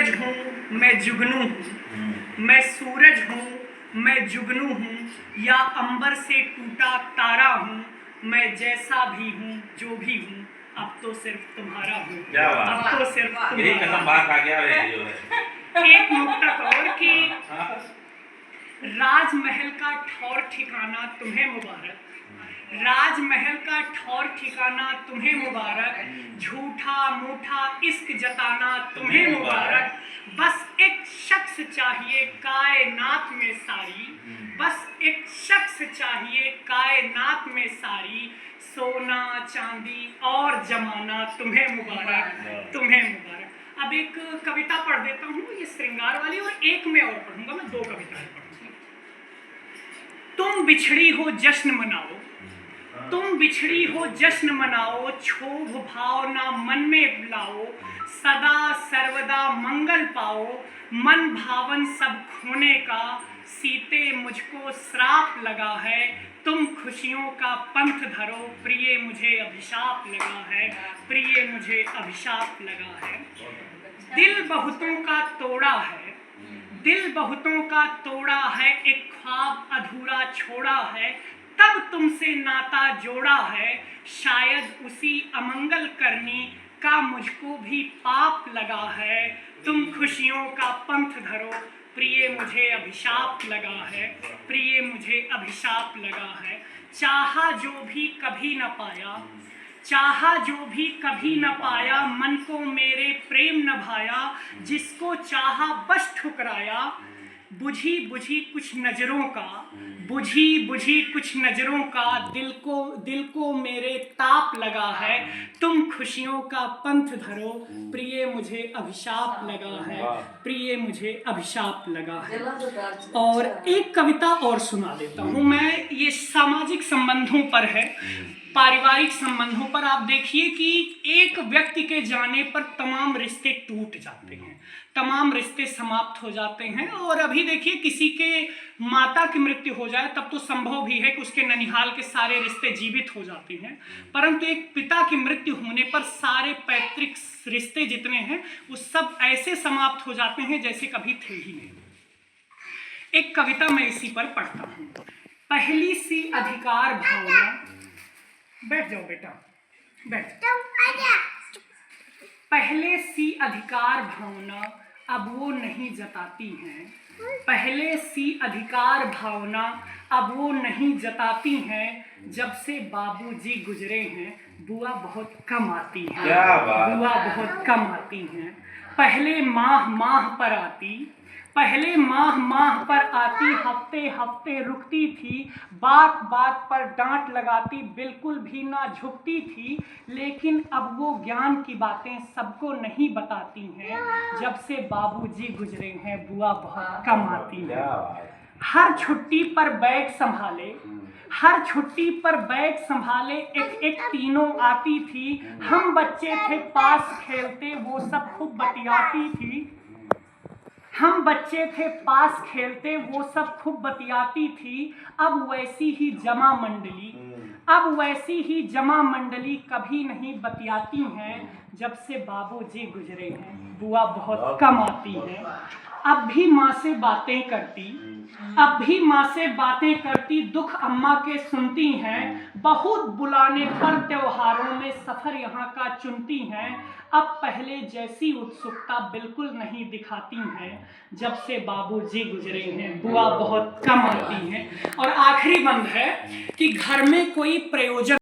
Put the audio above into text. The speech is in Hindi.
सूरज हूँ मैं जुगनू हूँ, मैं सूरज हूँ मैं जुगनू हूँ, या अंबर से टूटा तारा हूँ, मैं जैसा भी हूँ जो भी हूँ, अब तो सिर्फ तुम्हारा हूँ। अब तो सिर्फ तुम्हारा। एक नुक्ता और कि राजमहल का ठौर ठिकाना तुम्हें मुबारक, राजमहल का ठौर ठिकाना तुम्हें मुबारक, झूठा मूठा इश्क जताना तुम्हें मुबारक, बस एक शख्स चाहिए कायनात में सारी, बस एक शख्स चाहिए कायनात में सारी, सोना चांदी और जमाना तुम्हें मुबारक, तुम्हें मुबारक। अब एक कविता पढ़ देता हूँ, ये श्रृंगार वाली, और एक मैं और पढ़ूंगा, मैं दो कविताएं पढ़ूंगा। तुम बिछड़ी हो जश्न मनाओ, तुम बिछड़ी हो जश्न मनाओ, क्षोभ भावना मन में लाओ, सदा सर्वदा मंगल पाओ, मन भावन सब खोने का, सीते मुझको श्राप लगा है, तुम खुशियों का पंथ धरो, प्रिय मुझे अभिशाप लगा है, प्रिय मुझे अभिशाप लगा है। दिल बहुतों का तोड़ा है, दिल बहुतों का तोड़ा है, एक ख्वाब अधूरा छोड़ा है, तब तुमसे नाता जोड़ा है, शायद उसी अमंगल करनी का मुझको भी पाप लगा है, तुम खुशियों का पंथ धरो, प्रिय मुझे अभिशाप लगा है, प्रिय मुझे अभिशाप लगा है। चाहा जो भी कभी न पाया, चाहा जो भी कभी न पाया, मन को मेरे प्रेम न भाया, जिसको चाहा बस ठुकराया, बुझी बुझी कुछ नजरों का, बुझी बुझी कुछ नजरों का, दिल को मेरे ताप लगा है, तुम खुशियों का पंथ धरो, प्रिय मुझे अभिशाप लगा है, प्रिय मुझे अभिशाप लगा है। और एक कविता और सुना देता हूँ मैं, ये सामाजिक संबंधों पर है, पारिवारिक संबंधों पर। आप देखिए कि एक व्यक्ति के जाने पर तमाम रिश्ते टूट जाते हैं, तमाम रिश्ते समाप्त हो जाते हैं। और अभी देखिए किसी के माता की मृत्यु हो जाए तब तो संभव भी है कि उसके ननिहाल के सारे रिश्ते जीवित हो जाते हैं, परंतु एक पिता की मृत्यु होने पर सारे पैतृक रिश्ते जितने हैं वो सब ऐसे समाप्त हो जाते हैं जैसे कभी थे ही नहीं। एक कविता मैं इसी पर पढ़ता हूँ। पहली सी अधिकार भावना, बैठ जाओ बेटा, बैठ। पहले सी अधिकार भावना अब वो नहीं जताती हैं, पहले सी अधिकार भावना अब वो नहीं जताती हैं, जब से बाबूजी गुजरे हैं बुआ बहुत कम आती हैं, बुआ बहुत कम आती हैं। पहले माह पर आती, पहले माह पर आती, हफ्ते हफ्ते रुकती थी, बात बात पर डांट लगाती, बिल्कुल भी ना झुकती थी, लेकिन अब वो ज्ञान की बातें सबको नहीं बताती हैं, जब से बाबूजी गुजरे हैं बुआ बहुत कम आती हैं। हर छुट्टी पर बैग संभाले, हर छुट्टी पर बैग संभाले, एक एक तीनों आती थी, हम बच्चे थे पास खेलते वो सब खूब बतियाती थी, हम बच्चे थे पास खेलते वो सब खूब बतियाती थी। अब वैसी ही जमा मंडली, अब वैसी ही जमा मंडली कभी नहीं बतियाती हैं, जब से बाबूजी गुजरे हैं बुआ बहुत कम आती हैं। अब भी माँ से बातें करती, अब भी माँ से बातें करती, दुख अम्मा के सुनती हैं, बहुत बुलाने पर त्योहारों में सफर यहाँ का चुनती हैं। अब पहले जैसी उत्सुकता बिल्कुल नहीं दिखाती हैं, जब से बाबूजी गुजरे हैं बुआ बहुत कम आती हैं। और आखिरी बंद है कि घर में कोई प्रयोजन